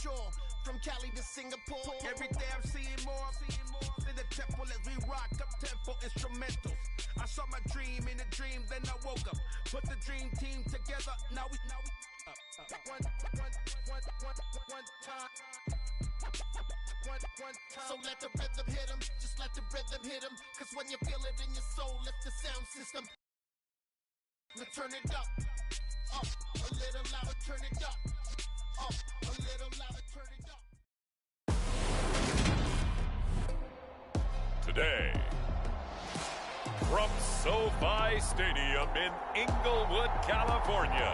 shore. From Cali to Singapore, every day I'm seeing more. In the temple as we rock up tempo instrumentals. I saw my dream in a dream, then I woke up. Put the dream team together, now we one time. So let the rhythm hit 'em, just let the rhythm hit 'em. Cause when you feel it in your soul, lift the sound system. Now turn it up a little louder, turn it up a little louder, turn it up. Today, from SoFi Stadium in Inglewood, California,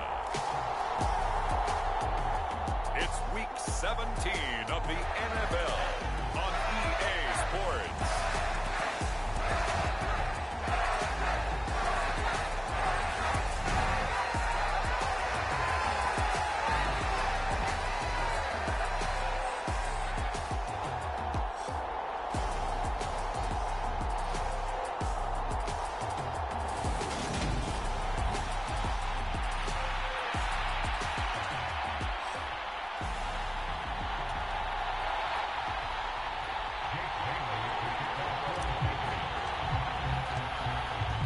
it's Week 17 of the NFL on EA Sports.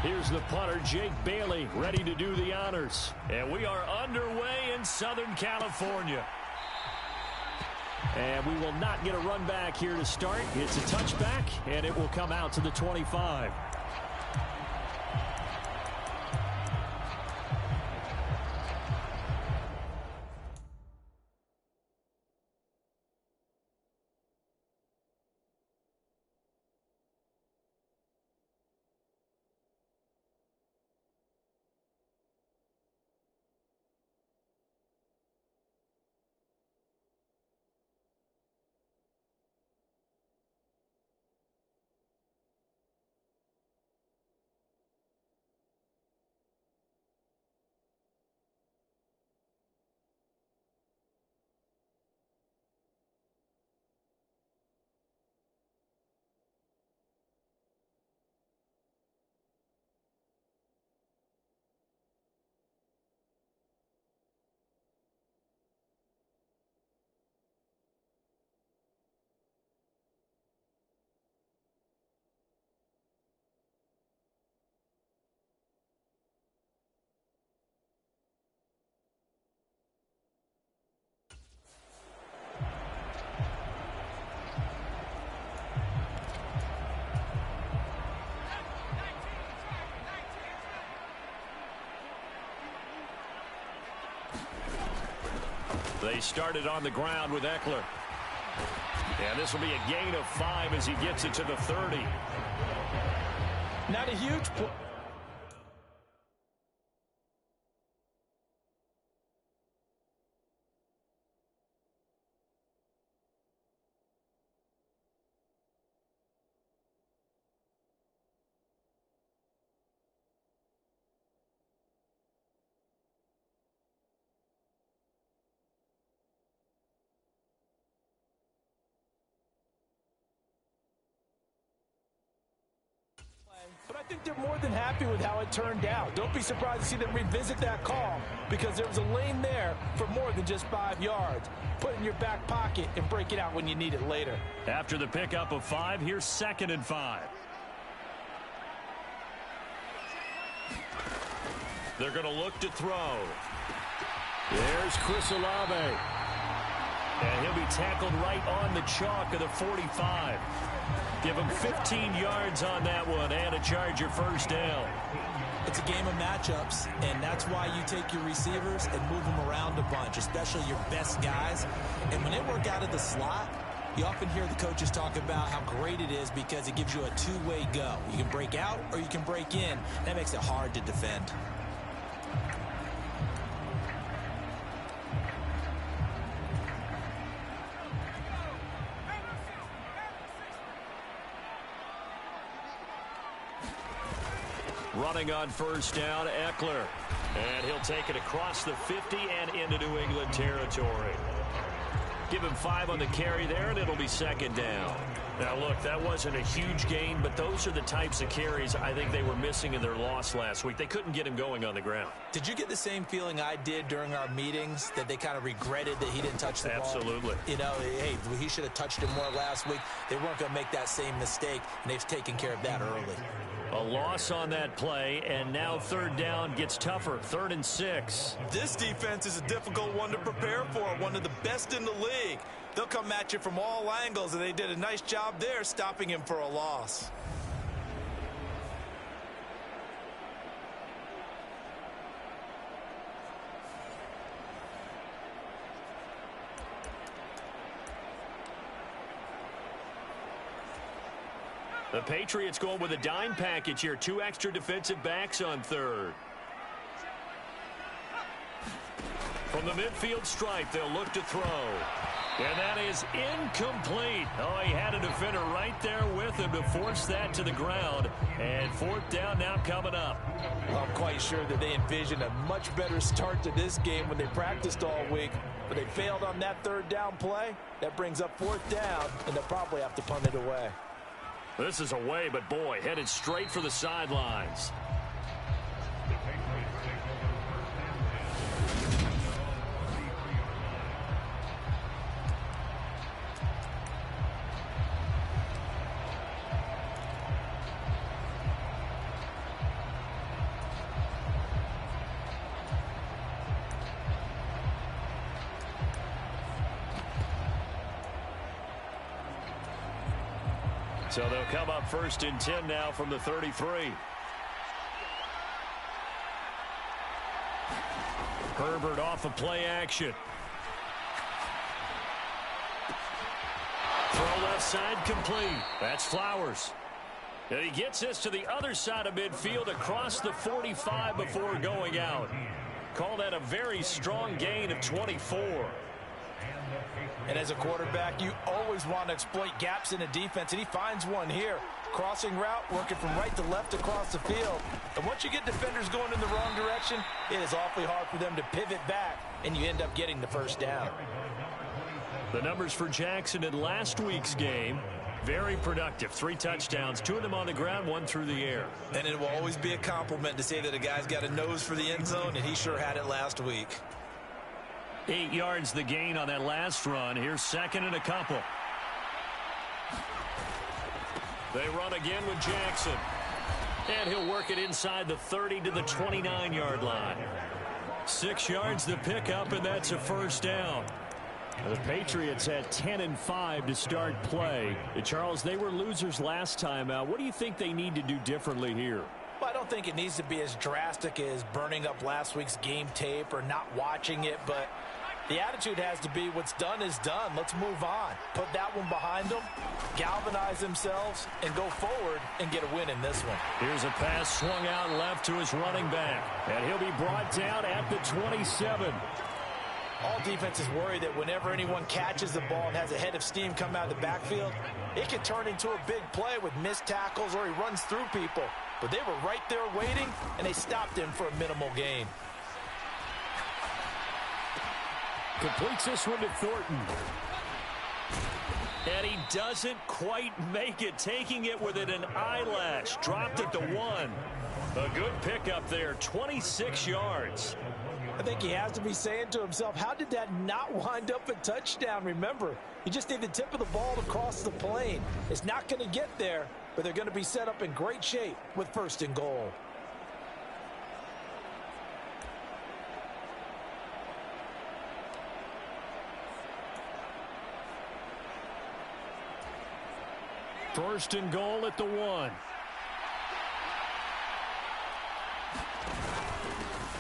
Here's the punter, Jake Bailey, ready to do the honors. And we are underway in Southern California. And we will not get a run back here to start. It's a touchback, and it will come out to the 25. They started on the ground with Eckler. And this will be a gain of 5 as he gets it to the 30. Not a huge play. But I think they're more than happy with how it turned out. Don't be surprised to see them revisit that call because there was a lane there for more than just 5 yards. Put it in your back pocket and break it out when you need it later. After the pickup of 5, here's 2nd and 5. They're going to look to throw. There's Chris Olave. And he'll be tackled right on the chalk of the 45. Give him 15 yards on that one and a Charger first down. It's a game of matchups, and that's why you take your receivers and move them around a bunch, especially your best guys. And when they work out of the slot, you often hear the coaches talk about how great it is because it gives you a two-way go. You can break out or you can break in. That makes it hard to defend. Running on first down, Eckler. And he'll take it across the 50 and into New England territory. Give him 5 on the carry there, and it'll be second down. Now, look, that wasn't a huge gain, but those are the types of carries I think they were missing in their loss last week. They couldn't get him going on the ground. Did you get the same feeling I did during our meetings, that they kind of regretted that he didn't touch the ball? Absolutely. You know, hey, he should have touched it more last week. They weren't going to make that same mistake, and they've taken care of that early. A loss on that play, and now third down gets tougher. 3rd and 6. This defense is a difficult one to prepare for, one of the best in the league. They'll come at you from all angles, and they did a nice job there stopping him for a loss. The Patriots going with a dime package here. 2 extra defensive backs on 3rd. From the midfield stripe, they'll look to throw. And that is incomplete. Oh, he had a defender right there with him to force that to the ground. And 4th down now coming up. I'm quite sure that they envisioned a much better start to this game when they practiced all week. But they failed on that 3rd down play. That brings up 4th down, and they'll probably have to punt it away. This is away, but boy, headed straight for the sidelines. So they'll come up 1st and 10 now from the 33. Herbert off of play action. Throw left side complete. That's Flowers. And he gets this to the other side of midfield across the 45 before going out. Call that a very strong gain of 24. And as a quarterback, you always want to exploit gaps in a defense, and he finds one here. Crossing route, working from right to left across the field. And once you get defenders going in the wrong direction, it is awfully hard for them to pivot back, and you end up getting the 1st down. The numbers for Jackson in last week's game, very productive. 3 touchdowns, 2 of them on the ground, 1 through the air. And it will always be a compliment to say that a guy's got a nose for the end zone, and he sure had it last week. 8 yards the gain on that last run. Here's 2nd and a couple. They run again with Jackson. And he'll work it inside the 30 to the 29-yard line. 6 yards the pickup, and that's a 1st down. The Patriots had 10-5 to start play. Charles, they were losers last time out. What do you think they need to do differently here? Well, I don't think it needs to be as drastic as burning up last week's game tape or not watching it, but the attitude has to be what's done is done. Let's move on. Put that one behind them, galvanize themselves, and go forward and get a win in this one. Here's a pass swung out left to his running back, and he'll be brought down at the 27. All defenses worry that whenever anyone catches the ball and has a head of steam come out of the backfield, it can turn into a big play with missed tackles or he runs through people. But they were right there waiting, and they stopped him for a minimal gain. Completes this one to Thornton. And he doesn't quite make it, taking it within an eyelash. Dropped it to 1. A good pickup there, 26 yards. I think he has to be saying to himself, how did that not wind up a touchdown? Remember, you just need the tip of the ball to cross the plane. It's not going to get there, but they're going to be set up in great shape with 1st and goal. First and goal at the 1.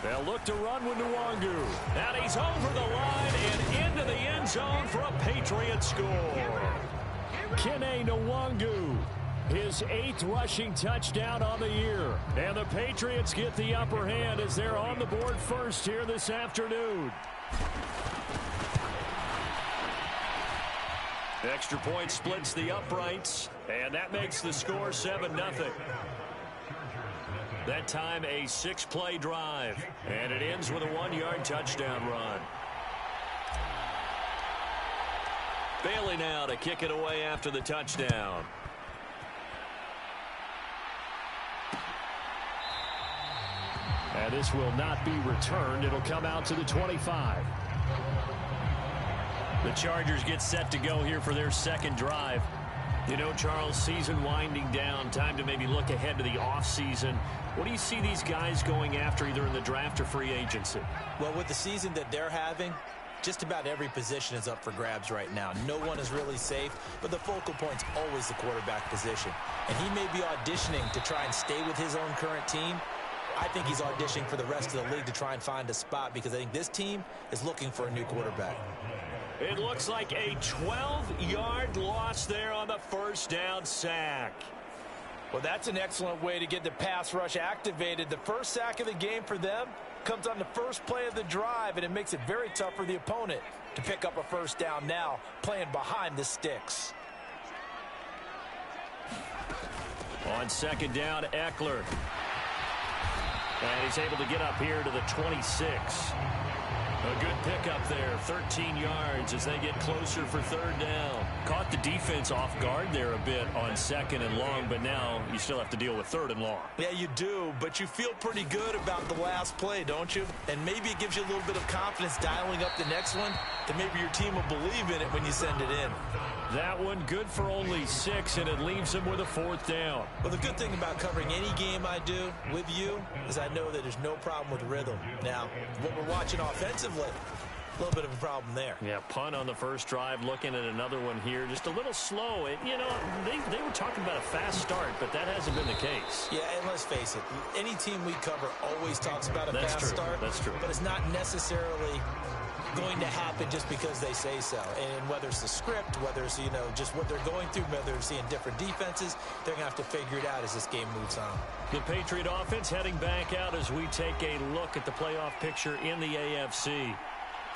They'll look to run with Nwangu. And he's over the line and into the end zone for a Patriot score. Kene Nwangu, his 8th rushing touchdown on the year. And the Patriots get the upper hand as they're on the board first here this afternoon. Extra point splits the uprights, and that makes the score 7-0. That time a 6-play drive, and it ends with a 1-yard touchdown run. Bailey now to kick it away after the touchdown. And this will not be returned. It'll come out to the 25. The Chargers get set to go here for their second drive. You know, Charles, season winding down, time to maybe look ahead to the offseason. What do you see these guys going after either in the draft or free agency? Well, with the season that they're having, just about every position is up for grabs right now. No one is really safe, but the focal point's always the quarterback position. And he may be auditioning to try and stay with his own current team. I think he's auditioning for the rest of the league to try and find a spot because I think this team is looking for a new quarterback. It looks like a 12-yard loss there on the first down sack. Well, that's an excellent way to get the pass rush activated. The first sack of the game for them comes on the first play of the drive, and it makes it very tough for the opponent to pick up a first down now, playing behind the sticks. On second down, Eckler. And he's able to get up here to the 26. A good pickup there, 13 yards as they get closer for third down. Caught the defense off guard there a bit on second and long, but now you still have to deal with third and long. Yeah, you do, but you feel pretty good about the last play, don't you? And maybe it gives you a little bit of confidence dialing up the next one, that maybe your team will believe in it when you send it in. That one good for only 6, and it leaves him with a fourth down. Well, the good thing about covering any game I do with you is I know that there's no problem with rhythm. Now, what we're watching offensively, a little bit of a problem there. Yeah, punt on the first drive, looking at another one here. Just a little slow. You know, they were talking about a fast start, but that hasn't been the case. Yeah, and let's face it, any team we cover always talks about a fast start. That's true. But it's not necessarily going to happen just because they say so. And whether it's the script, whether it's, you know, just what they're going through, whether they're seeing different defenses, they're going to have to figure it out as this game moves on. The Patriot offense heading back out as we take a look at the playoff picture in the AFC.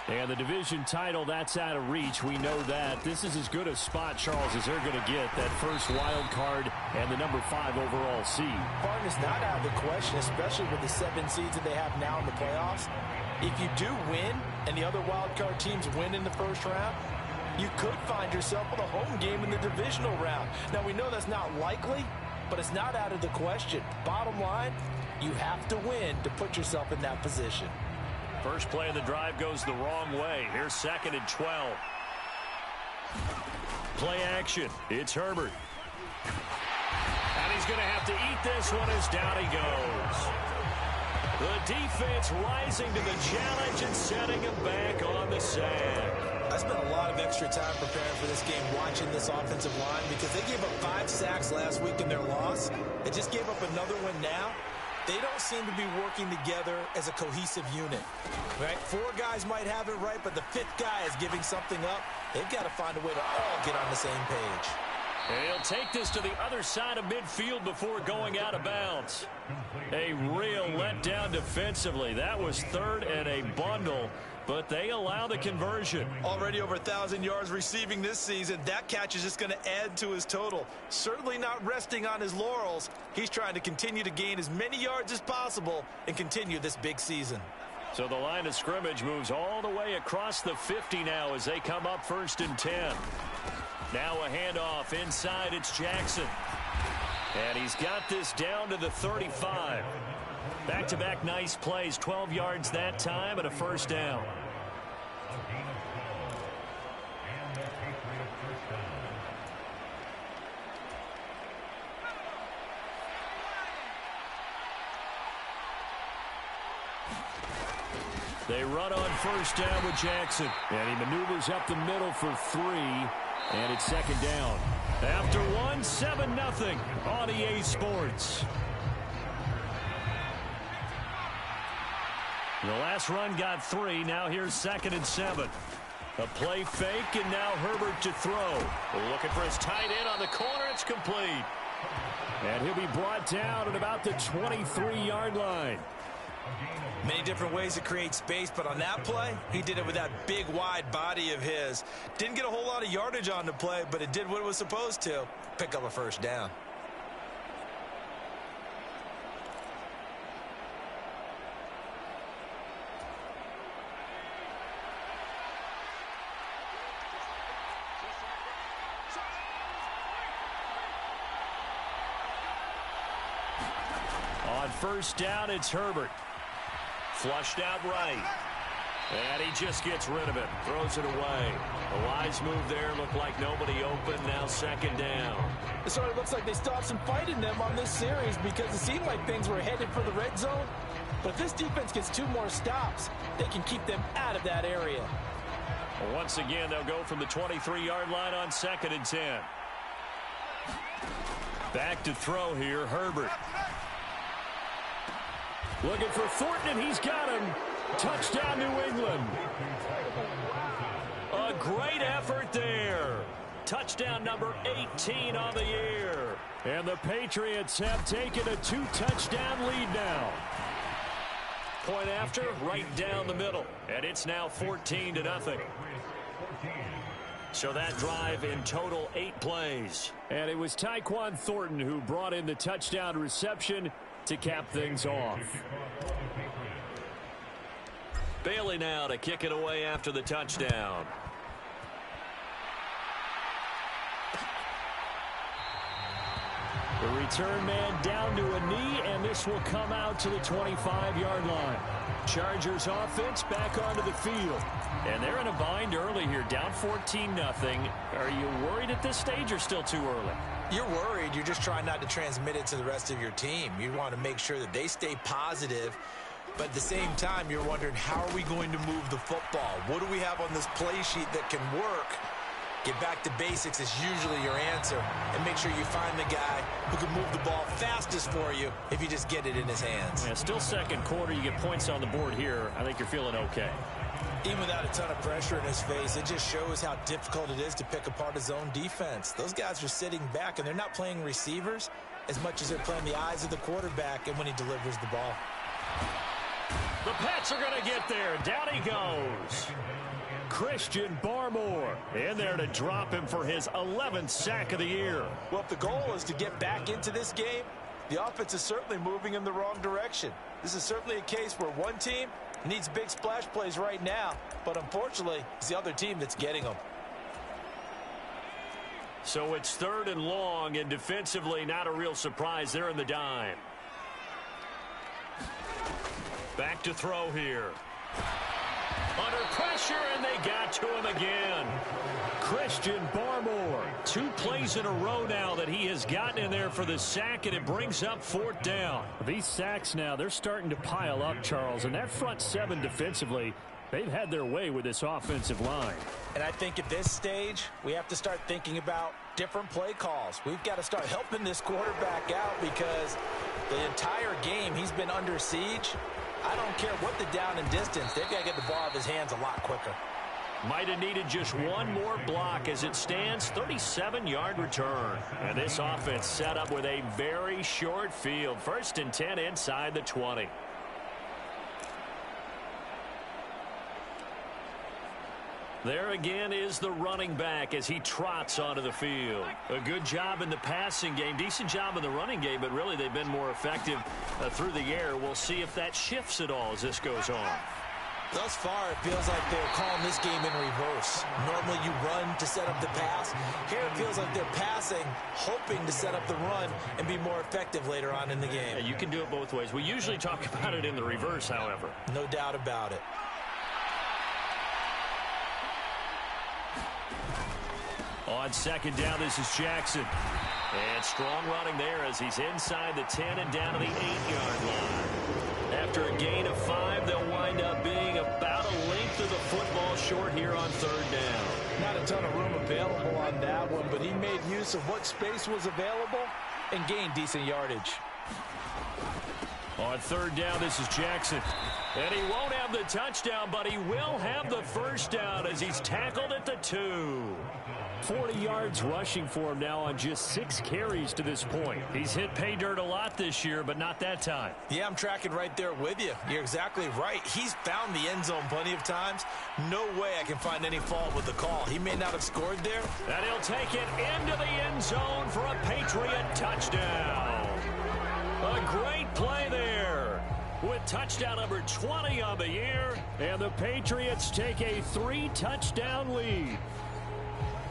And the division title, that's out of reach. We know that. This is as good a spot, Charles, as they're going to get. That first wild card and the number 5 overall seed. Pardon is not out of the question, especially with the 7 seeds that they have now in the playoffs. If you do win and the other wild card teams win in the first round, you could find yourself with a home game in the divisional round. Now, we know that's not likely, but it's not out of the question. Bottom line, you have to win to put yourself in that position. First play of the drive goes the wrong way. Here's second and 12. Play action. It's Herbert. And he's going to have to eat this one as down he goes. The defense rising to the challenge and setting him back on the sack. I spent a lot of extra time preparing for this game watching this offensive line because they gave up 5 sacks last week in their loss. They just gave up another one now. They don't seem to be working together as a cohesive unit. Right? 4 guys might have it right, but the 5th guy is giving something up. They've got to find a way to all get on the same page. And he'll take this to the other side of midfield before going out of bounds. A real letdown defensively. That was third and a bundle, but they allow the conversion. Already over 1,000 yards receiving this season. That catch is just going to add to his total. Certainly not resting on his laurels. He's trying to continue to gain as many yards as possible and continue this big season. So the line of scrimmage moves all the way across the 50 now as they come up first and 10. Now a handoff inside. It's Jackson. And he's got this down to the 35. Back-to-back nice plays. 12 yards that time and a first down. They run on first down with Jackson. And he maneuvers up the middle for 3. And it's second down. After 1, 7-0 on EA Sports. The last run got 3. Now here's second and 7. A play fake, and now Herbert to throw. Looking for his tight end on the corner. It's complete. And he'll be brought down at about the 23-yard line. Many different ways to create space, but on that play, he did it with that big, wide body of his. Didn't get a whole lot of yardage on the play, but it did what it was supposed to. Pick up a first down. first down, it's Herbert. Flushed out right. And he just gets rid of it. Throws it away. A wise move there. Looked like nobody open. Now second down. It sort of looks like they still have some fight in them on this series because it seemed like things were headed for the red zone. But if this defense gets 2 more stops, they can keep them out of that area. Once again, they'll go from the 23-yard line on 2nd and 10. Back to throw here, Herbert. Looking for Thornton, and he's got him. Touchdown, New England. A great effort there. Touchdown number 18 on the year. And the Patriots have taken a 2-touchdown lead now. Point after, right down the middle. And it's now 14-0. So that drive in total 8 plays. And it was Tyquan Thornton who brought in the touchdown reception to cap things off. Bailey now to kick it away after the touchdown. The return man down to a knee, and this will come out to the 25-yard line. Chargers offense back onto the field. And they're in a bind early here, down 14-0. Are you worried at this stage or still too early? You're worried. You're just trying not to transmit it to the rest of your team. You want to make sure that they stay positive. But at the same time, you're wondering, how are we going to move the football? What do we have on this play sheet that can work? Get back to basics is usually your answer. And make sure you find the guy who can move the ball fastest for you if you just get it in his hands. Yeah, still second quarter. You get points on the board here. I think you're feeling okay. Even without a ton of pressure in his face, it just shows how difficult it is to pick apart his own defense. Those guys are sitting back, and they're not playing receivers as much as they're playing the eyes of the quarterback and when he delivers the ball. The Pats are going to get there. Down he goes. Christian Barmore in there to drop him for his 11th sack of the year. Well, if the goal is to get back into this game, the offense is certainly moving in the wrong direction. This is certainly a case where one team needs big splash plays right now, but unfortunately, it's the other team that's getting them. So it's 3rd and long, and defensively, not a real surprise. They're in the dime. Back to throw here. Under pressure, and they got to him again. Christian Barmore, 2 plays in a row now that he has gotten in there for the sack, and it brings up 4th down. These sacks now, they're starting to pile up, Charles, and that front 7 defensively, they've had their way with this offensive line. And I think at this stage, we have to start thinking about different play calls. We've got to start helping this quarterback out because the entire game he's been under siege. I don't care what the down and distance. They've got to get the ball out of his hands a lot quicker. Might have needed just one more block. As it stands, 37-yard return. And this offense set up with a very short field. 1st and 10 inside the 20. There again is the running back as he trots onto the field. A good job in the passing game, decent job in the running game, but really they've been more effective through the air. We'll see if that shifts at all as this goes on. Thus far, it feels like they're calling this game in reverse. Normally you run to set up the pass. Here it feels like they're passing, hoping to set up the run and be more effective later on in the game. Yeah, you can do it both ways. We usually talk about it in the reverse, however. No doubt about it. On 2nd down, this is Jackson. And strong running there as he's inside the 10 and down to the 8-yard line. After a gain of 5, they'll wind up being about a length of the football short here on 3rd down. Not a ton of room available on that one, but he made use of what space was available and gained decent yardage. On 3rd down, this is Jackson. And he won't have the touchdown, but he will have the 1st down as he's tackled at the 2. 40 yards rushing for him now on just 6 carries to this point. He's hit pay dirt a lot this year, but not that time. Yeah, I'm tracking right there with you. You're exactly right. He's found the end zone plenty of times. No way I can find any fault with the call. He may not have scored there. And he'll take it into the end zone for a Patriot touchdown. A great play there with touchdown number 20 on the year. And the Patriots take a 3-touchdown lead.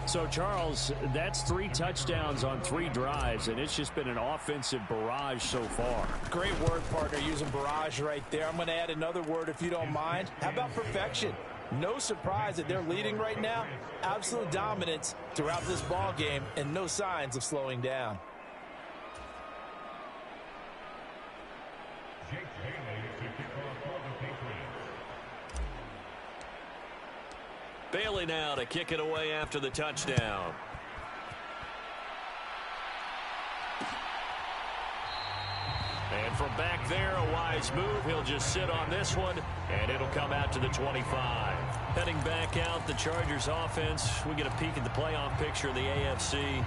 So, Charles, that's 3 touchdowns on 3 drives, and it's just been an offensive barrage so far. Great word, partner, using barrage right there. I'm going to add another word if you don't mind. How about perfection? No surprise that they're leading right now. Absolute dominance throughout this ball game and no signs of slowing down. Bailey now to kick it away after the touchdown. And from back there, a wise move. He'll just sit on this one, and it'll come out to the 25. Heading back out, the Chargers offense. We get a peek at the playoff picture of the AFC.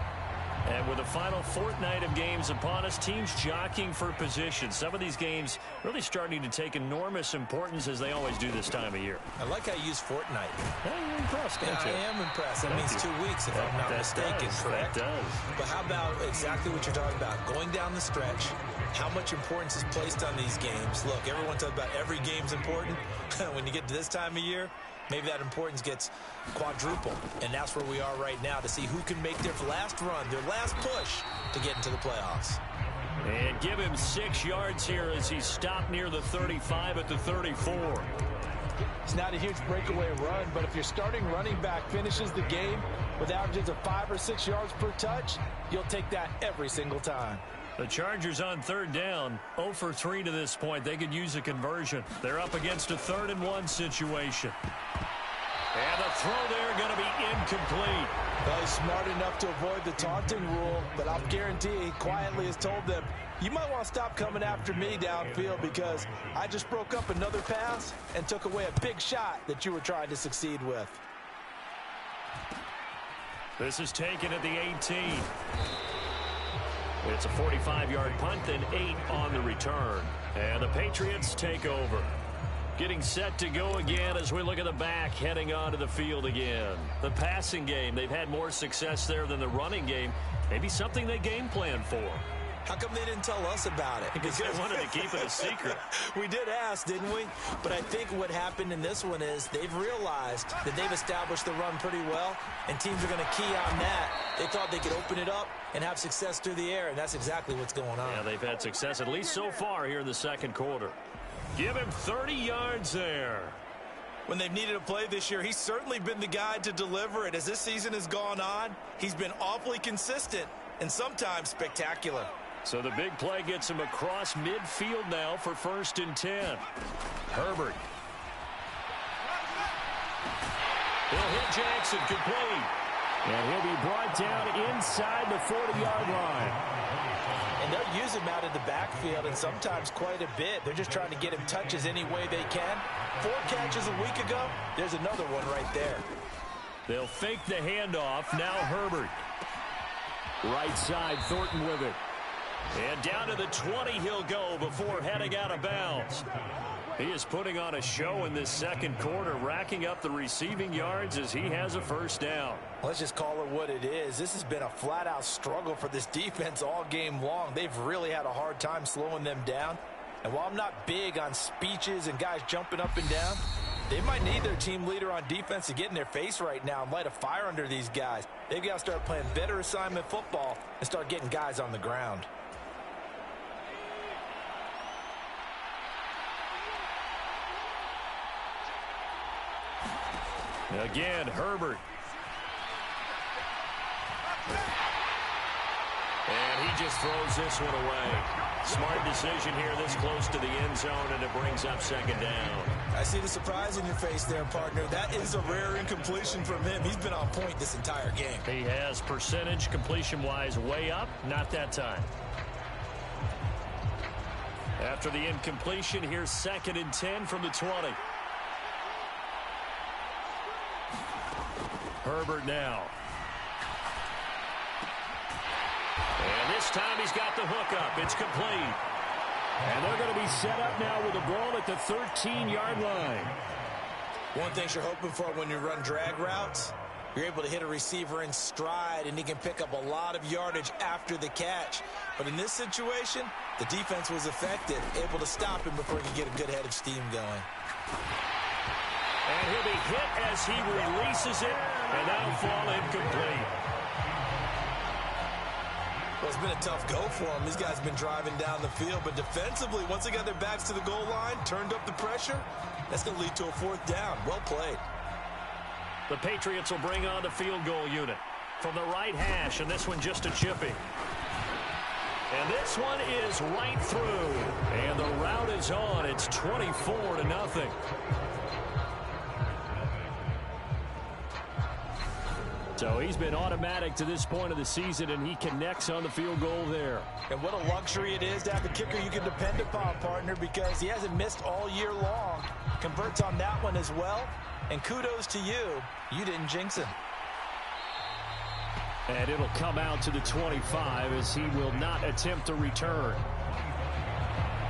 And with the final fortnight of games upon us, teams jockeying for position. Some of these games really starting to take enormous importance, as they always do this time of year. I like how you use fortnight. You're impressed, don't you? I am impressed. That means 2 weeks, if I'm not mistaken, correct? That does. But how about exactly what you're talking about? Going down the stretch, how much importance is placed on these games? Look, everyone talks about every game's important. When you get to this time of year, maybe that importance gets quadrupled. And that's where we are right now, to see who can make their last run, their last push to get into the playoffs. And give him 6 yards here as he stopped near the 35 at the 34. It's not a huge breakaway run, but if your starting running back finishes the game with averages of 5 or 6 yards per touch, you'll take that every single time. The Chargers on 3rd down, 0 for 3 to this point. They could use a conversion. They're up against a 3rd and 1 situation. And the throw there going to be incomplete. Well, he's smart enough to avoid the taunting rule, but I'll guarantee he quietly has told them, you might want to stop coming after me downfield because I just broke up another pass and took away a big shot that you were trying to succeed with. This is taken at the 18. It's a 45-yard punt, then 8 on the return. And the Patriots take over. Getting set to go again as we look at the back, heading onto the field again. The passing game, they've had more success there than the running game. Maybe something they game plan for. How come they didn't tell us about it? Because they wanted to keep it a secret. We did ask, didn't we? But I think what happened in this one is they've realized that they've established the run pretty well, and teams are going to key on that. They thought they could open it up and have success through the air, and that's exactly what's going on. Yeah, they've had success, at least so far here in the second quarter. Give him 30 yards there. When they've needed a play this year, he's certainly been the guy to deliver it. As this season has gone on, he's been awfully consistent and sometimes spectacular. So the big play gets him across midfield now for 1st and 10. Herbert. He'll hit Jackson complete. And he'll be brought down inside the 40-yard line. And they're using him out in the backfield, and sometimes quite a bit. They're just trying to get him touches any way they can. 4 catches a week ago, there's another one right there. They'll fake the handoff. Now Herbert. Right side, Thornton with it. And down to the 20 he'll go before heading out of bounds. He is putting on a show in this second quarter, racking up the receiving yards as he has a 1st down. Let's just call it what it is. This has been a flat-out struggle for this defense all game long. They've really had a hard time slowing them down. And while I'm not big on speeches and guys jumping up and down, they might need their team leader on defense to get in their face right now and light a fire under these guys. They've got to start playing better assignment football and start getting guys on the ground. Again, Herbert. And he just throws this one away. Smart decision here this close to the end zone, and it brings up 2nd down. I see the surprise in your face there, partner. That is a rare incompletion from him. He's been on point this entire game. He has percentage completion-wise way up. Not that time. After the incompletion, here's 2nd and 10 from the 20. Herbert now. And this time he's got the hookup. It's complete. And they're going to be set up now with the ball at the 13-yard line. One thing you're hoping for when you run drag routes, you're able to hit a receiver in stride, and he can pick up a lot of yardage after the catch. But in this situation, the defense was effective, able to stop him before he could get a good head of steam going. And he'll be hit as he releases it. And that'll fall incomplete. Well, it's been a tough go for them. These guys have been driving down the field, but defensively, once they got their backs to the goal line, turned up the pressure, that's going to lead to a 4th down. Well played. The Patriots will bring on the field goal unit from the right hash, and this one just a chipping. And this one is right through, and the route is on. It's 24-0. So he's been automatic to this point of the season, and he connects on the field goal there. And what a luxury it is to have a kicker you can depend upon, partner, because he hasn't missed all year long. Converts on that one as well. And kudos to you. You didn't jinx him. And it'll come out to the 25 as he will not attempt to return.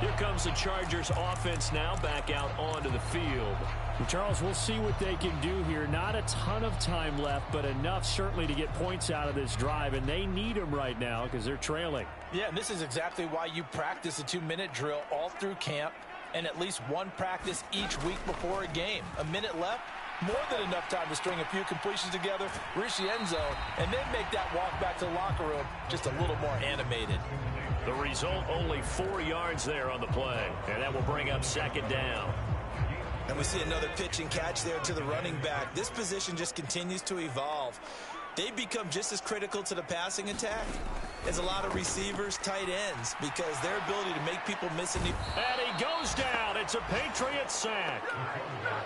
Here comes the Chargers offense now back out onto the field. Charles, we'll see what they can do here. Not a ton of time left, but enough certainly to get points out of this drive, and they need them right now because they're trailing. Yeah, and this is exactly why you practice a 2-minute drill all through camp and at least one practice each week before a game. A minute left, more than enough time to string a few completions together, reach the end zone, and then make that walk back to the locker room just a little more animated. The result, only 4 yards there on the play, and that will bring up 2nd down. And we see another pitch and catch there to the running back. This position just continues to evolve. They become just as critical to the passing attack as a lot of receivers, tight ends, because their ability to make people miss a... And he goes down. It's a Patriot sack.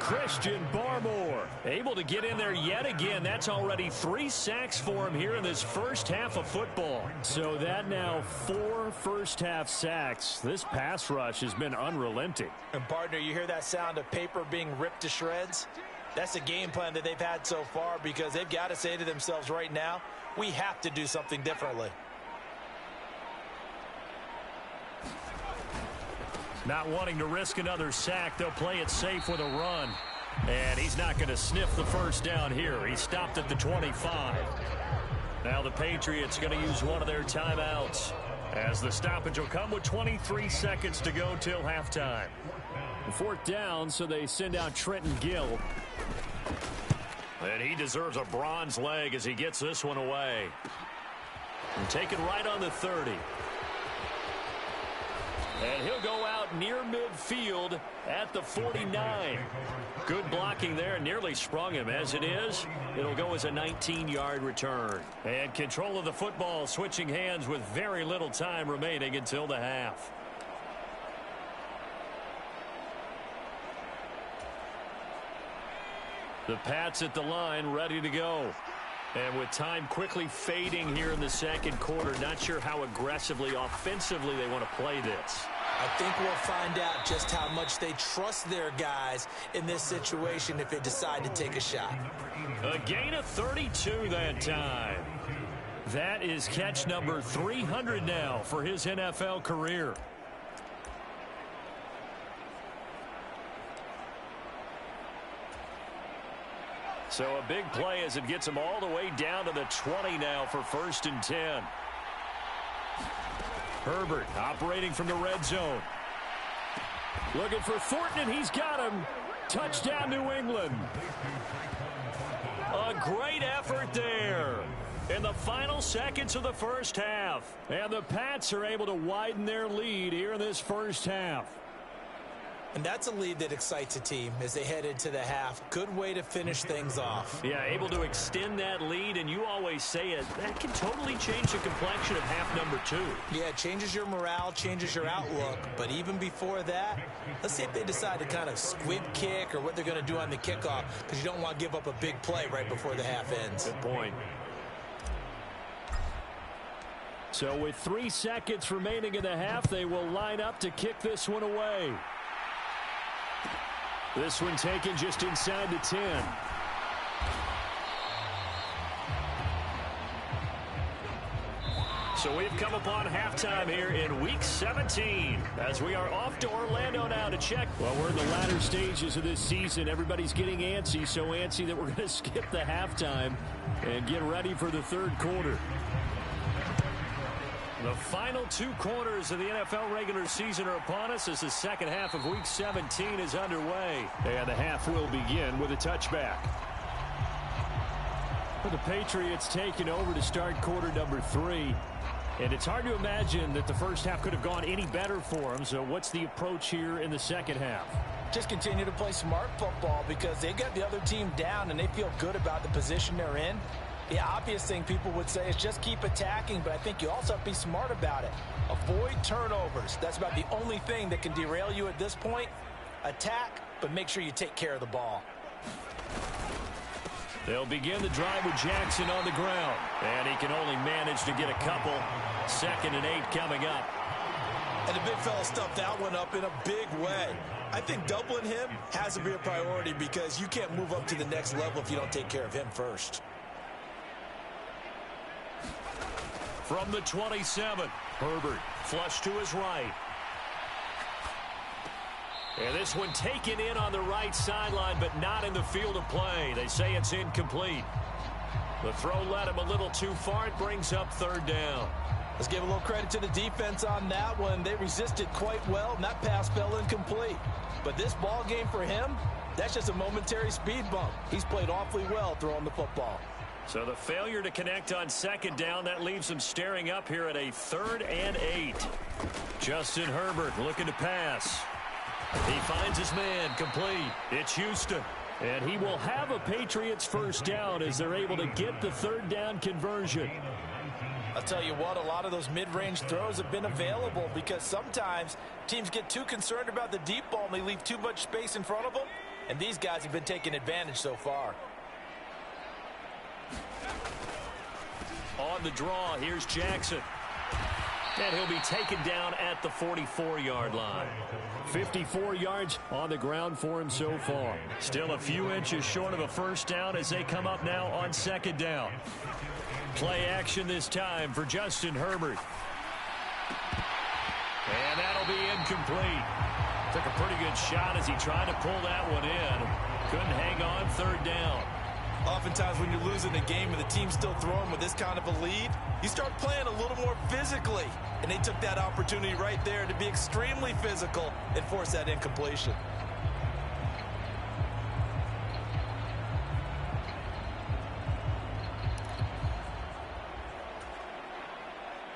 Christian Barmore able to get in there yet again. That's already 3 sacks for him here in this first half of football. So that now 4 first-half sacks. This pass rush has been unrelenting. And, partner, you hear that sound of paper being ripped to shreds? That's the game plan that they've had so far because they've got to say to themselves right now, we have to do something differently. Not wanting to risk another sack, they'll play it safe with a run. And he's not going to sniff the first down here. He stopped at the 25. Now the Patriots going to use one of their timeouts as the stoppage will come with 23 seconds to go till halftime. 4th down, so they send out Trenton Gill. And he deserves a bronze leg as he gets this one away. And take it right on the 30. And he'll go out near midfield at the 49. Good blocking there. Nearly sprung him. As it is, it'll go as a 19-yard return. And control of the football switching hands with very little time remaining until the half. The Pats at the line ready to go. And with time quickly fading here in the second quarter, not sure how aggressively, offensively they want to play this. I think we'll find out just how much they trust their guys in this situation if they decide to take a shot. A gain of 32 that time. That is catch number 300 now for his NFL career. So a big play as it gets him all the way down to the 20 now for 1st and 10. Herbert operating from the red zone. Looking for Thornton, and he's got him. Touchdown, New England. A great effort there in the final seconds of the first half. And the Pats are able to widen their lead here in this first half. And that's a lead that excites a team as they head into the half. Good way to finish things off. Yeah, able to extend that lead, and you always say it, that can totally change the complexion of half number 2. Yeah, it changes your morale, changes your outlook. But even before that, let's see if they decide to kind of squib kick or what they're going to do on the kickoff, because you don't want to give up a big play right before the half ends. Good point. So with 3 seconds remaining in the half, they will line up to kick this one away. This one taken just inside the 10. So we've come upon halftime here in Week 17 as we are off to Orlando now to check. Well, we're in the latter stages of this season. Everybody's getting antsy, so antsy that we're going to skip the halftime and get ready for the third quarter. The final 2 quarters of the NFL regular season are upon us as the second half of Week 17 is underway. And the half will begin with a touchback. For the Patriots taking over to start quarter number 3. And it's hard to imagine that the first half could have gone any better for them. So what's the approach here in the second half? Just continue to play smart football because they got the other team down and they feel good about the position they're in. The obvious thing people would say is just keep attacking, but I think you also have to be smart about it. Avoid turnovers. That's about the only thing that can derail you at this point. Attack, but make sure you take care of the ball. They'll begin the drive with Jackson on the ground. And he can only manage to get a couple. 2nd and 8 coming up. And the big fella stuffed that one up in a big way. I think doubling him has to be a priority because you can't move up to the next level if you don't take care of him first. From the 27, Herbert flush to his right. And this one taken in on the right sideline, but not in the field of play. They say it's incomplete. The throw led him a little too far. It brings up 3rd down. Let's give a little credit to the defense on that one. They resisted quite well, and that pass fell incomplete. But this ball game for him, that's just a momentary speed bump. He's played awfully well throwing the football. So the failure to connect on 2nd down, that leaves him staring up here at a 3rd and 8. Justin Herbert looking to pass. He finds his man complete. It's Houston. And he will have a Patriots first down as they're able to get the 3rd down conversion. I'll tell you what, a lot of those mid-range throws have been available because sometimes teams get too concerned about the deep ball and they leave too much space in front of them. And these guys have been taking advantage so far. On the draw, here's Jackson. And he'll be taken down at the 44-yard line. 54 yards on the ground for him so far. Still a few inches short of a first down as they come up now on 2nd down. Play action this time for Justin Herbert. And that'll be incomplete. Took a pretty good shot as he tried to pull that one in. Couldn't hang on 3rd down. Oftentimes when you're losing a game and the team's still throwing with this kind of a lead, you start playing a little more physically. And they took that opportunity right there to be extremely physical and force that incompletion.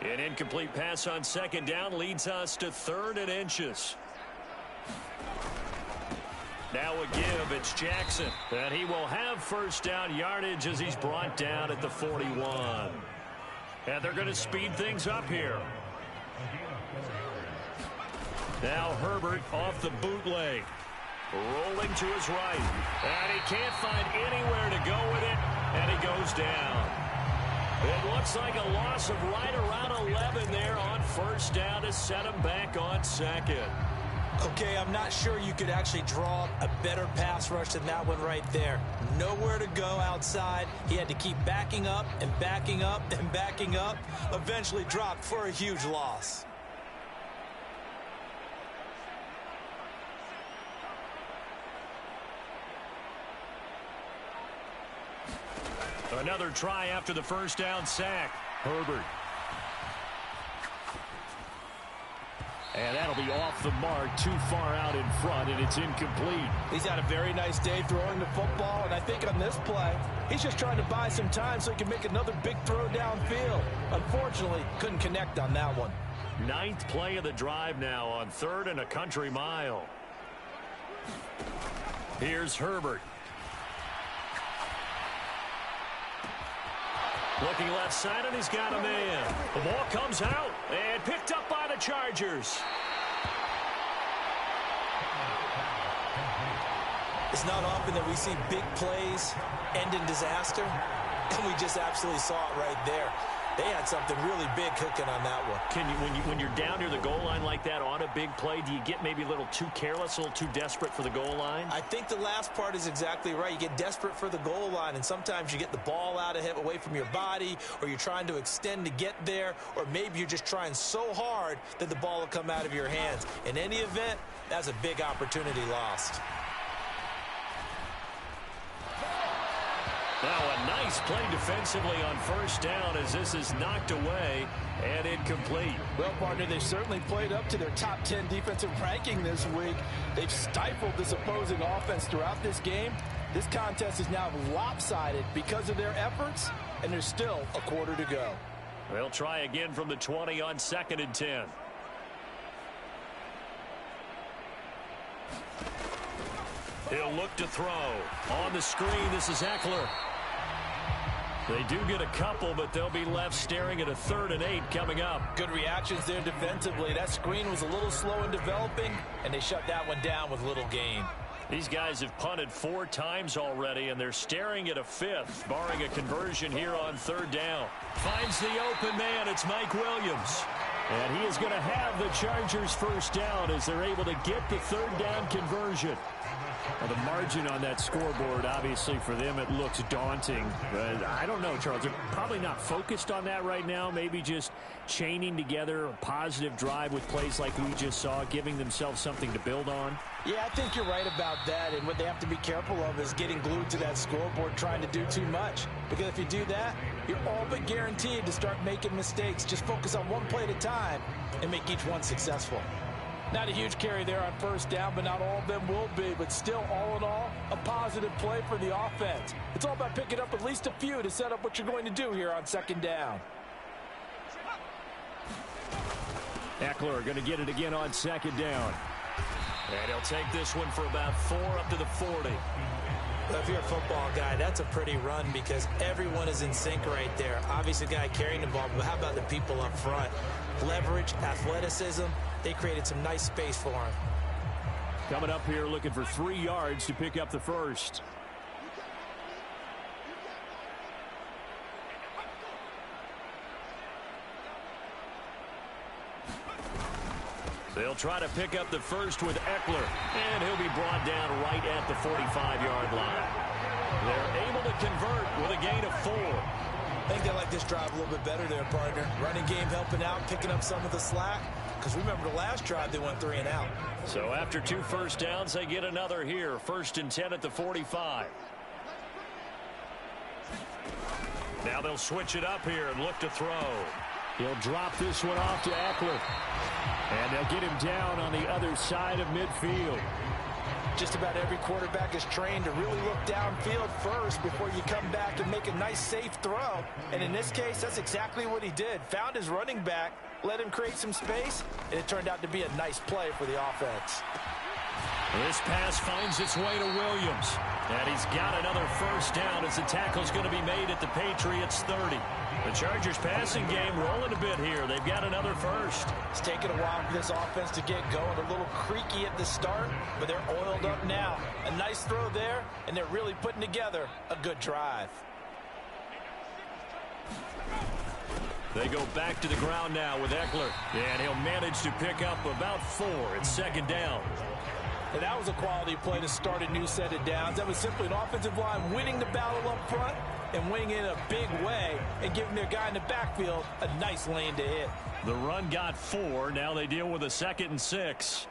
An incomplete pass on 2nd down leads us to 3rd and inches. Now a give, it's Jackson. And he will have first down yardage as he's brought down at the 41. And they're going to speed things up here. Now Herbert off the bootleg. Rolling to his right. And he can't find anywhere to go with it. And he goes down. It looks like a loss of right around 11 there on first down to set him back on 2nd. Okay, I'm not sure you could actually draw a better pass rush than that one right there. Nowhere to go outside. He had to keep backing up and backing up and backing up. Eventually dropped for a huge loss. Another try after the first down sack. Herbert. And that'll be off the mark, too far out in front, and it's incomplete. He's had a very nice day throwing the football, and I think on this play, he's just trying to buy some time so he can make another big throw downfield. Unfortunately, couldn't connect on that one. 9th play of the drive now on 3rd and a country mile. Here's Herbert. Looking left side, and he's got a man. The ball comes out and picked up by the Chargers. It's not often that we see big plays end in disaster, and we just absolutely saw it right there. They had something really big cooking on that one. Can you, when you're down near the goal line like that on a big play, do you get maybe a little too careless, a little too desperate for the goal line? I think the last part is exactly right. You get desperate for the goal line, and sometimes you get the ball out ahead, away from your body, or you're trying to extend to get there, or maybe you're just trying so hard that the ball will come out of your hands. In any event, that's a big opportunity lost. Now a nice play defensively on first down as this is knocked away and incomplete. Well, partner, they've certainly played up to their top 10 defensive ranking this week. They've stifled this opposing offense throughout this game. This contest is now lopsided because of their efforts, and there's still a quarter to go. They'll try again from the 20 on 2nd and 10. He'll look to throw. On the screen, this is Eckler. They do get a couple, but they'll be left staring at a 3rd and 8 coming up. Good reactions there defensively. That screen was a little slow in developing, and they shut that one down with little gain. These guys have punted 4 times already, and they're staring at a 5th, barring a conversion here on 3rd down. Finds the open man. It's Mike Williams. And he is going to have the Chargers 1st down as they're able to get the 3rd down conversion. Well, the margin on that scoreboard, obviously, for them, it looks daunting. But I don't know, Charles. They're probably not focused on that right now. Maybe just chaining together a positive drive with plays like we just saw, giving themselves something to build on. Yeah, I think you're right about that. And what they have to be careful of is getting glued to that scoreboard, trying to do too much. Because if you do that, you're all but guaranteed to start making mistakes. Just focus on one play at a time and make each one successful. Not a huge carry there on 1st down, but not all of them will be. But still, all in all, a positive play for the offense. It's all about picking up at least a few to set up what you're going to do here on 2nd down. Eckler going to get it again on 2nd down. And he'll take this one for about 4 up to the 40. Well, if you're a football guy, that's a pretty run because everyone is in sync right there. Obviously, the guy carrying the ball, but how about the people up front? Leverage, athleticism, they created some nice space for him. Coming up here looking for 3 yards to pick up the 1st. They'll try to pick up the 1st with Eckler, and he'll be brought down right at the 45-yard line. They're able to convert with a gain of 4. I think they like this drive a little bit better there, partner. Running game helping out, picking up some of the slack. Because remember, the last drive, they went 3 and out. So after 2 1st downs, they get another here. 1st and 10 at the 45. Now they'll switch it up here and look to throw. He'll drop this one off to Eckler. And they'll get him down on the other side of midfield. Just about every quarterback is trained to really look downfield first before you come back and make a nice, safe throw. And in this case, that's exactly what he did. Found his running back, let him create some space, and it turned out to be a nice play for the offense. This pass finds its way to Williams. And he's got another 1st down as the tackle's going to be made at the Patriots 30. The Chargers passing game rolling a bit here. They've got another 1st. It's taken a while for this offense to get going. A little creaky at the start, but they're oiled up now. A nice throw there, and they're really putting together a good drive. They go back to the ground now with Eckler. And he'll manage to pick up about 4 at 2nd down. And that was a quality play to start a new set of downs. That was simply an offensive line winning the battle up front and winning in a big way and giving their guy in the backfield a nice lane to hit. The run got 4. Now they deal with a 2nd and 6.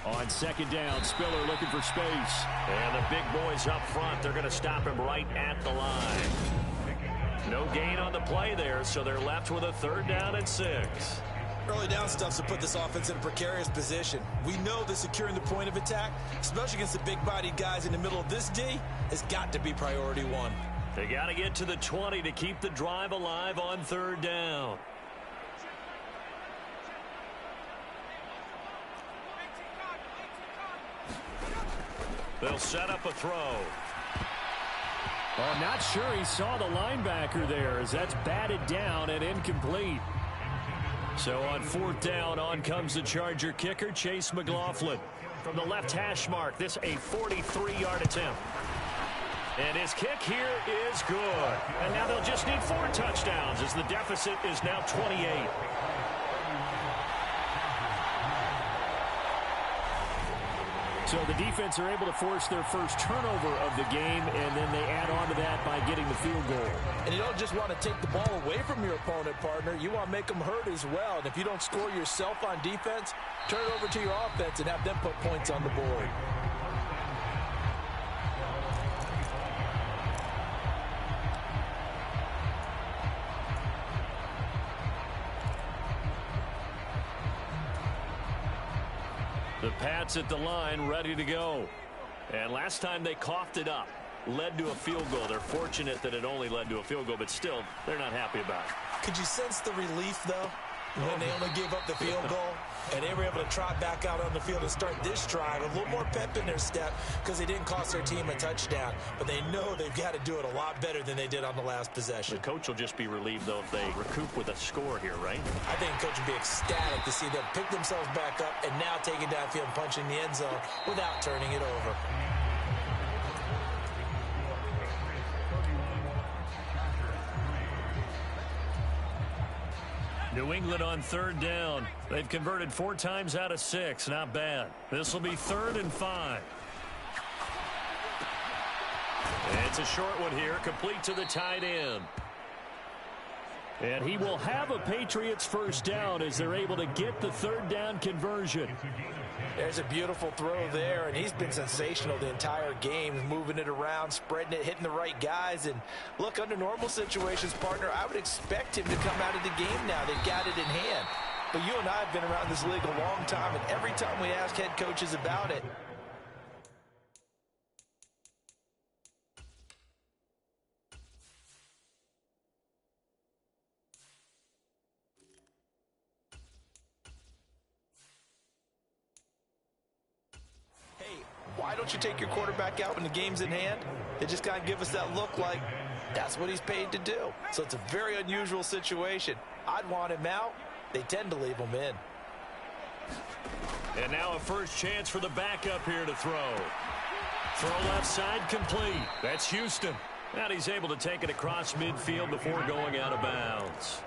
On 2nd down, Spiller looking for space. And the big boys up front, they're going to stop him right at the line. No gain on the play there, so they're left with a 3rd down and 6. Early down stuff's to put this offense in a precarious position. We know that securing the point of attack, especially against the big-bodied guys in the middle of this D, has got to be priority 1. They got to get to the 20 to keep the drive alive on 3rd down. They'll set up a throw. Oh, not sure he saw the linebacker there as that's batted down and incomplete. So on 4th down, on comes the Charger kicker, Chase McLaughlin. From the left hash mark, this a 43-yard attempt. And his kick here is good. And now they'll just need 4 touchdowns as the deficit is now 28. So the defense are able to force their 1st turnover of the game, and then they add on to that by getting the field goal. And you don't just want to take the ball away from your opponent, partner. You want to make them hurt as well. And if you don't score yourself on defense, turn it over to your offense and have them put points on the board. Pats at the line, ready to go. And last time they coughed it up, led to a field goal. They're fortunate that it only led to a field goal, but still, they're not happy about it. Could you sense the relief, though, when they only gave up the field goal and they were able to trot back out on the field and start this drive a little more pep in their step because they didn't cost their team a touchdown, but they know they've got to do it a lot better than they did on the last possession. The coach will just be relieved, though, if they recoup with a score here, right? I think the coach would be ecstatic to see them pick themselves back up and now take it downfield and punch in the end zone without turning it over. New England on third down. They've converted 4 times out of 6. Not bad. This will be 3rd and 5. It's a short one here, complete to the tight end. And he will have a Patriots first down as they're able to get the 3rd down conversion. There's a beautiful throw there, and he's been sensational the entire game, moving it around, spreading it, hitting the right guys. And look, under normal situations, partner, I would expect him to come out of the game now. They've got it in hand. But you and I have been around this league a long time, and every time we ask head coaches about it, why don't you take your quarterback out when the game's in hand? They just kind of give us that look like that's what he's paid to do. So it's a very unusual situation. I'd want him out. They tend to leave him in. And now a first chance for the backup here to throw. Throw left side complete. That's Houston. And he's able to take it across midfield before going out of bounds.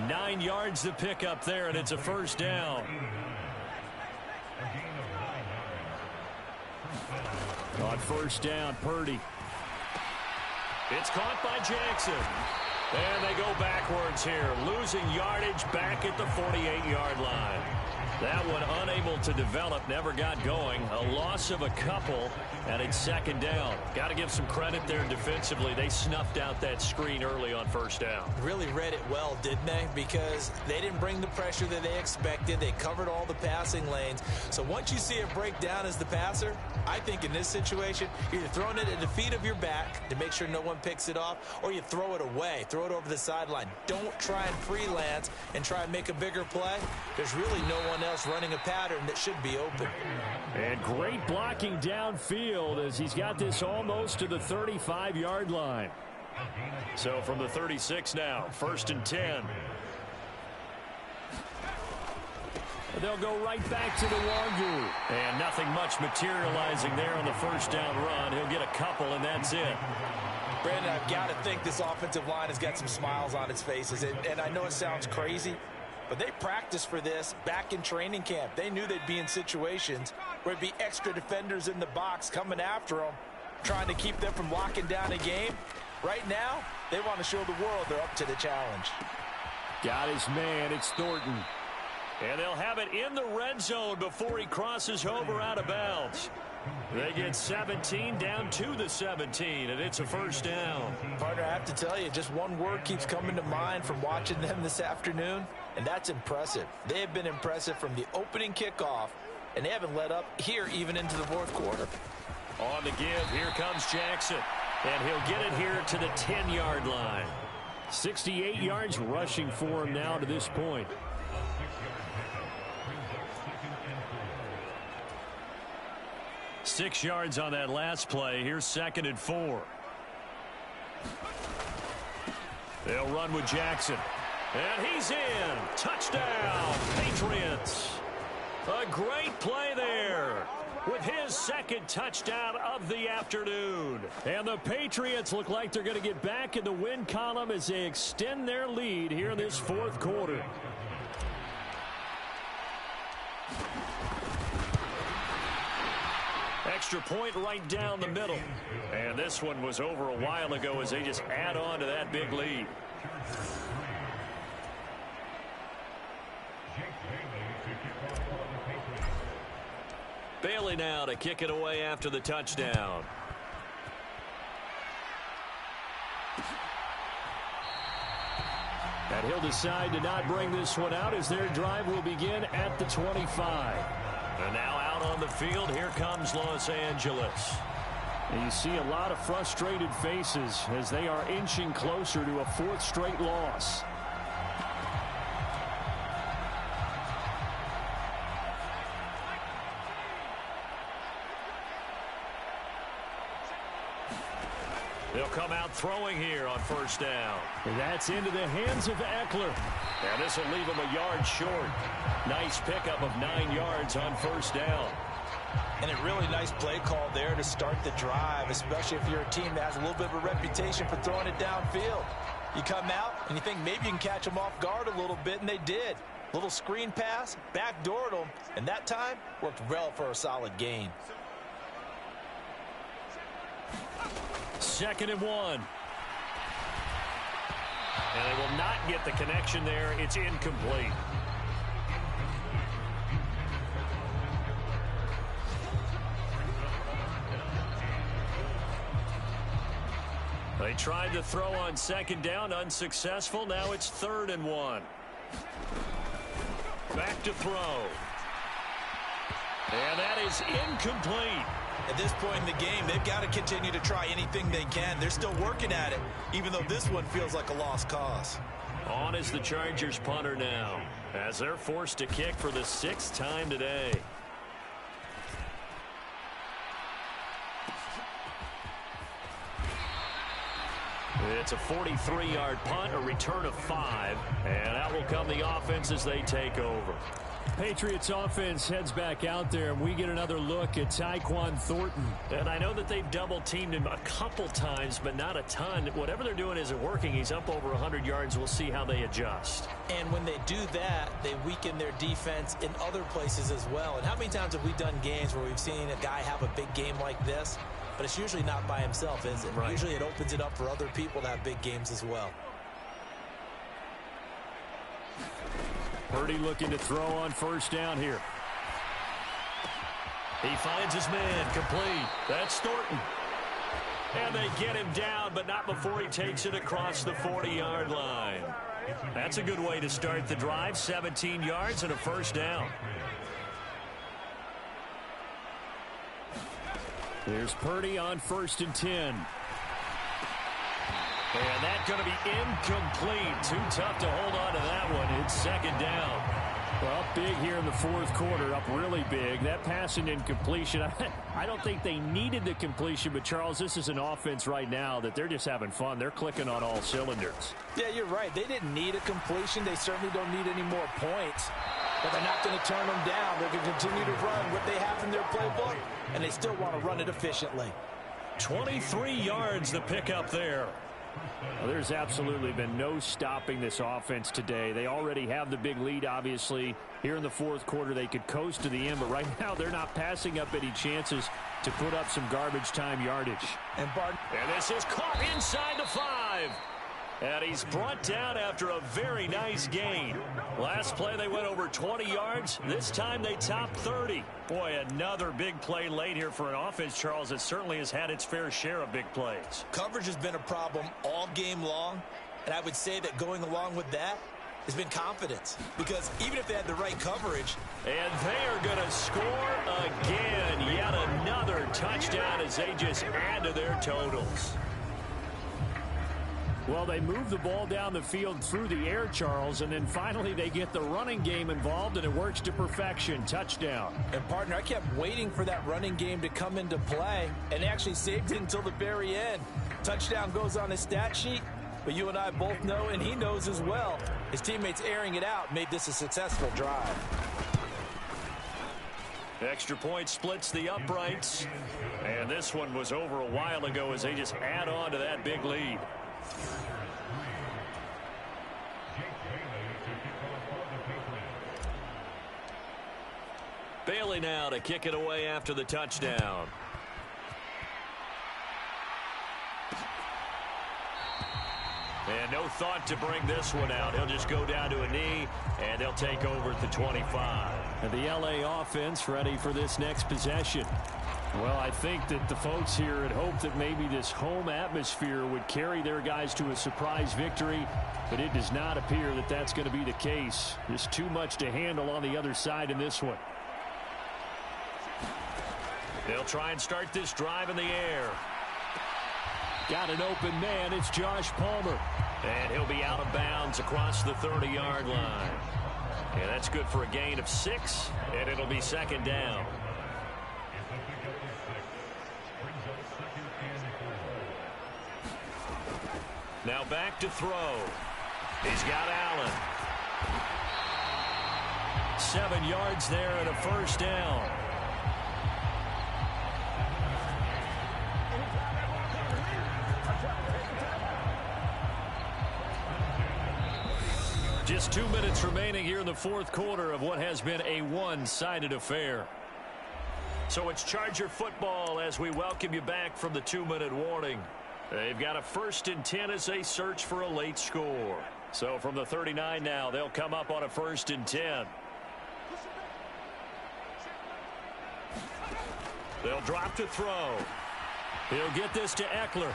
9 yards to pick up there, and it's a first down. On first down, Purdy. It's caught by Jackson. And they go backwards here, losing yardage back at the 48-yard line. That one unable to develop, never got going. A loss of a couple, and it's second down. Got to give some credit there defensively. They snuffed out that screen early on first down. Really read it well, didn't they? Because they didn't bring the pressure that they expected. They covered all the passing lanes. So once you see it break down as the passer, I think in this situation, you're either throwing it at the feet of your back to make sure no one picks it off, or you throw it away, throw it over the sideline. Don't try and freelance and try and make a bigger play. There's really no one else running a pattern that should be open. And great blocking downfield as he's got this almost to the 35-yard line. So from the 36 now, 1st and 10. They'll go right back to the Wagyu. And nothing much materializing there on the first down run. He'll get a couple, and that's it. Brandon, I've got to think this offensive line has got some smiles on its faces. And I know it sounds crazy, but they practiced for this back in training camp. They knew they'd be in situations where it'd be extra defenders in the box coming after them, trying to keep them from locking down a game. Right now, they want to show the world they're up to the challenge. Got his man. It's Thornton. And they'll have it in the red zone before he crosses over out of bounds. They get 17 down to the 17, and it's a first down. Partner, I have to tell you, just one word keeps coming to mind from watching them this afternoon, and that's impressive. They have been impressive from the opening kickoff, and they haven't let up here even into the fourth quarter. On the give, here comes Jackson, and he'll get it here to the 10-yard line. 68 yards rushing for him now to this point. Six yards on that last play. Here's 2nd and 4. They'll run with Jackson. And he's in. Touchdown, Patriots. A great play there with his 2nd touchdown of the afternoon. And the Patriots look like they're going to get back in the win column as they extend their lead here in this fourth quarter. Extra point right down the middle. And this one was over a while ago as they just add on to that big lead. Bailey now to kick it away after the touchdown. And he'll decide to not bring this one out as their drive will begin at the 25. And now out on the field, here comes Los Angeles. And you see a lot of frustrated faces as they are inching closer to a 4th straight loss. They'll come out throwing here on 1st down. And that's into the hands of Eckler. And this will leave him a yard short. Nice pickup of 9 yards on 1st down. And a really nice play call there to start the drive, especially if you're a team that has a little bit of a reputation for throwing it downfield. You come out and you think maybe you can catch them off guard a little bit, and they did. Little screen pass, backdoored them, and that time worked well for a solid gain. 2nd and 1. And they will not get the connection there. It's incomplete. They tried to throw on 2nd down, unsuccessful. Now it's 3rd and 1. Back to throw. And that is incomplete. At this point in the game, they've got to continue to try anything they can. They're still working at it, even though this one feels like a lost cause. On is the Chargers punter now, as they're forced to kick for the 6th time today. It's a 43-yard punt, a return of 5, and out will come the offense as they take over. Patriots offense heads back out there, and we get another look at Tyquan Thornton. And I know that they've double-teamed him a couple times, but not a ton. Whatever they're doing isn't working. He's up over 100 yards. We'll see how they adjust. And when they do that, they weaken their defense in other places as well. And how many times have we done games where we've seen a guy have a big game like this? But it's usually not by himself, is it? Right. Usually it opens it up for other people to have big games as well. Purdy looking to throw on 1st down here. He finds his man, complete. That's Thornton. And they get him down, but not before he takes it across the 40-yard line. That's a good way to start the drive. 17 yards and a 1st down. There's Purdy on 1st and 10. And that's going to be incomplete. Too tough to hold on to that one. It's 2nd down. Well, up big here in the 4th quarter, up really big. That passing incompletion, I don't think they needed the completion, but Charles, this is an offense right now that they're just having fun. They're clicking on all cylinders. Yeah, you're right. They didn't need a completion. They certainly don't need any more points. But they're not going to turn them down. They're going to continue to run what they have in their playbook, and they still want to run it efficiently. 23 yards the pickup there. Well, there's absolutely been no stopping this offense today. They already have the big lead, obviously. Here in the 4th quarter, they could coast to the end, but right now they're not passing up any chances to put up some garbage time yardage. And this is caught inside the 5. And he's brought down after a very nice gain. Last play they went over 20 yards. This time they topped 30. Boy, another big play late here for an offense, Charles, that certainly has had its fair share of big plays. Coverage has been a problem all game long, and I would say that going along with that has been confidence. Because even if they had the right coverage... And they are going to score again. Yet another touchdown as they just add to their totals. Well, they move the ball down the field through the air, Charles, and then finally they get the running game involved, and it works to perfection. Touchdown. And, partner, I kept waiting for that running game to come into play, and they actually saved it until the very end. Touchdown goes on his stat sheet, but you and I both know, and he knows as well, his teammates airing it out made this a successful drive. Extra point splits the uprights, and this one was over a while ago as they just add on to that big lead. Bailey now to kick it away after the touchdown. And no thought to bring this one out. He'll just go down to a knee, and they'll take over at the 25. And the LA offense ready for this next possession. Well, I think that the folks here had hoped that maybe this home atmosphere would carry their guys to a surprise victory, but it does not appear that that's going to be the case. There's too much to handle on the other side in this one. They'll try and start this drive in the air. Got an open man. It's Josh Palmer. And he'll be out of bounds across the 30-yard line. And that's good for a gain of 6, and it'll be second down. Now back to throw. He's got Allen. 7 yards there and a first down. Just 2 minutes remaining here in the fourth quarter of what has been a one-sided affair. So it's Charger football as we welcome you back from the 2-minute warning. They've got a 1st and 10 as they search for a late score. So from the 39 now, they'll come up on a 1st and 10. They'll drop to throw. He'll get this to Eckler.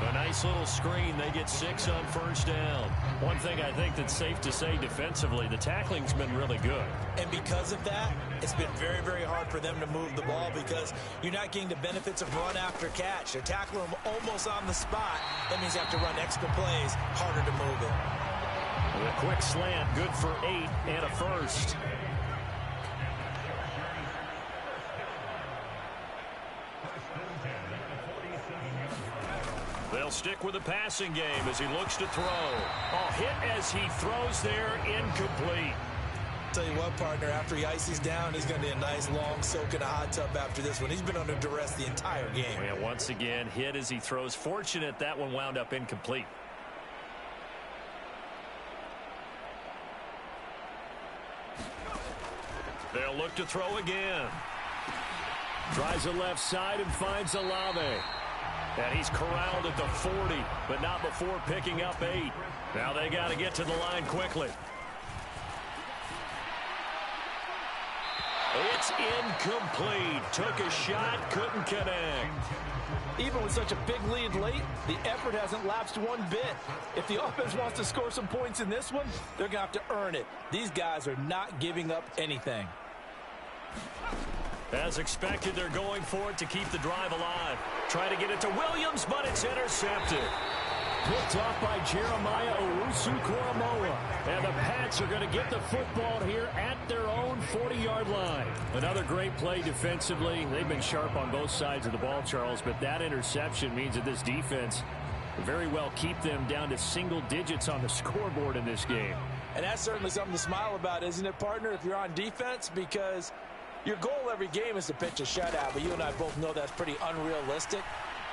A nice little screen. They get 6 on first down. One thing I think that's safe to say defensively, the tackling's been really good. And because of that, it's been very, very hard for them to move the ball because you're not getting the benefits of run after catch. They're tackling them almost on the spot. That means you have to run extra plays, harder to move it. And a quick slant, good for 8 and a first. They'll stick with the passing game as he looks to throw. Oh, hit as he throws there, incomplete. Tell you what, partner, after he ices down, he's going to be a nice long soak in a hot tub after this one. He's been under duress the entire game. And once again, hit as he throws. Fortunate that one wound up incomplete. They'll look to throw again. Tries the left side and finds Olave. And he's corralled at the 40, but not before picking up 8. Now they got to get to the line quickly. It's incomplete. Took a shot, couldn't connect. Even with such a big lead late, the effort hasn't lapsed one bit. If the offense wants to score some points in this one, they're going to have to earn it. These guys are not giving up anything. As expected, they're going for it to keep the drive alive. Try to get it to Williams, but it's intercepted. Picked off by Jeremiah Owusu-Koramoah. And the Pats are going to get the football here at their own 40-yard line. Another great play defensively. They've been sharp on both sides of the ball, Charles, but that interception means that this defense very well keep them down to single digits on the scoreboard in this game. And that's certainly something to smile about, isn't it, partner, if you're on defense? Because your goal every game is to pitch a shutout, but you and I both know that's pretty unrealistic.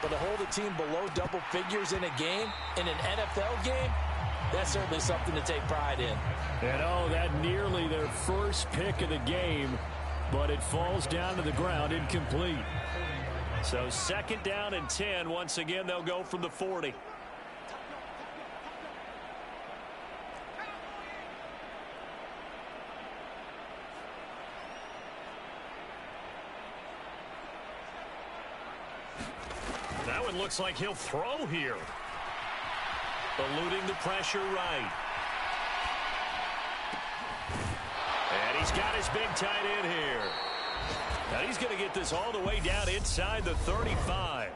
But to hold a team below double figures in a game, in an NFL game, that's certainly something to take pride in. And oh, that nearly their first pick of the game, but it falls down to the ground incomplete. So 2nd down and 10. Once again, they'll go from the 40. That one looks like he'll throw here. Eluding the pressure right. And he's got his big tight end here. Now he's going to get this all the way down inside the 35.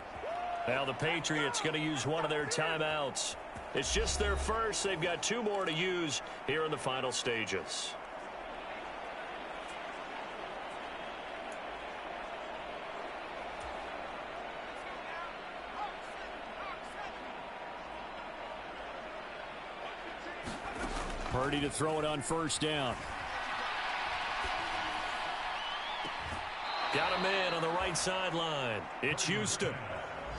Now the Patriots going to use one of their timeouts. It's just their first. They've got 2 more to use here in the final stages. Purdy to throw it on first down. Got a man on the right sideline. It's Houston.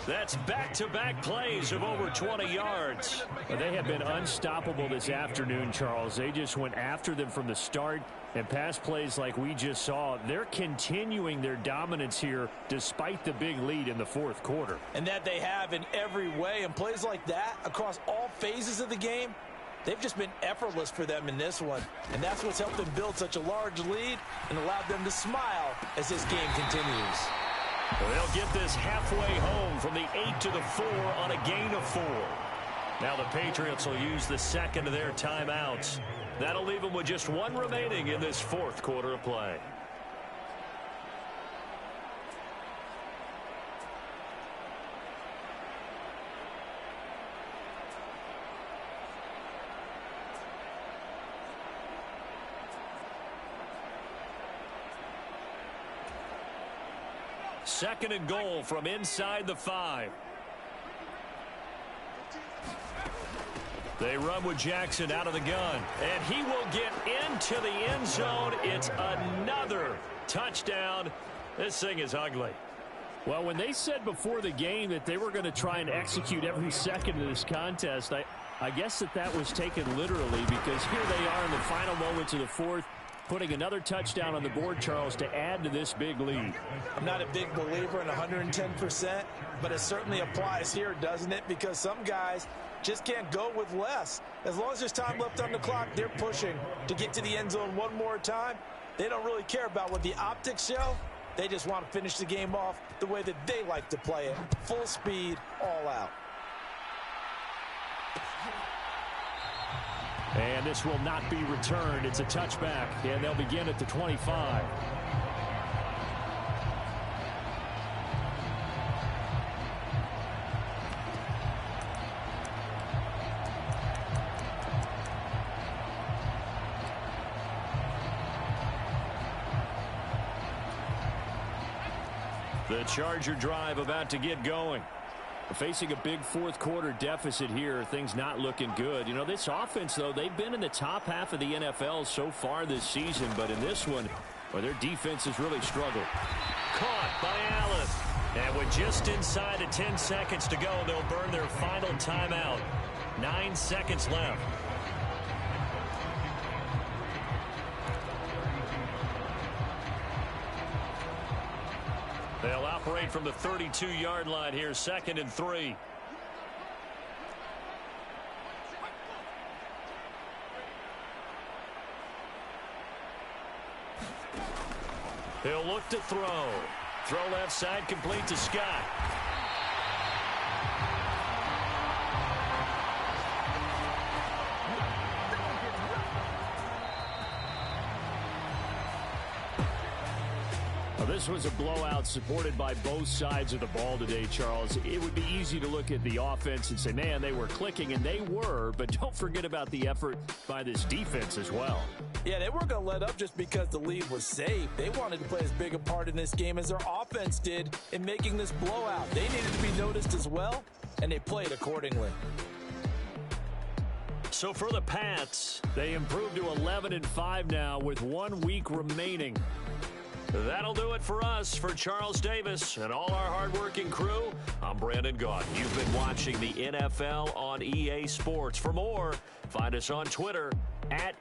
That's back-to-back plays of over 20 yards. They have been unstoppable this afternoon, Charles. They just went after them from the start, and pass plays like we just saw, they're continuing their dominance here despite the big lead in the fourth quarter. And that they have in every way, and plays like that across all phases of the game, they've just been effortless for them in this one. And that's what's helped them build such a large lead and allowed them to smile as this game continues. They'll get this halfway home from the 8 to the 4 on a gain of 4. Now the Patriots will use the second of their timeouts. That'll leave them with just 1 remaining in this fourth quarter of play. Second and goal from inside the 5. They run with Jackson out of the gun, and he will get into the end zone. It's another touchdown. This thing is ugly. Well, when they said before the game that they were going to try and execute every second of this contest, I guess that was taken literally, because here they are in the final moments of the fourth, putting another touchdown on the board, Charles, to add to this big lead. I'm not a big believer in 110%, but it certainly applies here, doesn't it? Because some guys just can't go with less. As long as there's time left on the clock, they're pushing to get to the end zone one more time. They don't really care about what the optics show. They just want to finish the game off the way that they like to play it. Full speed, all out. And this will not be returned. It's a touchback, and they'll begin at the 25. The Charger drive about to get going. Facing a big fourth quarter deficit here, things not looking good. You know, this offense, though, they've been in the top half of the NFL so far this season, but in this one, well, their defense has really struggled. Caught by Allen. And with just inside of 10 seconds to go, they'll burn their final timeout. 9 seconds left. They'll operate from the 32-yard line here, 2nd and 3. He'll look to throw. Throw left side, complete to Scott. This was a blowout supported by both sides of the ball today, Charles. It would be easy to look at the offense and say, man, they were clicking, and they were, but don't forget about the effort by this defense as well. Yeah, they weren't going to let up just because the lead was safe. They wanted to play as big a part in this game as their offense did in making this blowout. They needed to be noticed as well, and they played accordingly. So for the Pats, they improved to 11-5 now with 1 week remaining. That'll do it for us. For Charles Davis and all our hardworking crew, I'm Brandon Gaudin. You've been watching the NFL on EA Sports. For more, find us on Twitter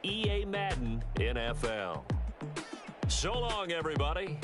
@EA Madden NFL. So long, everybody.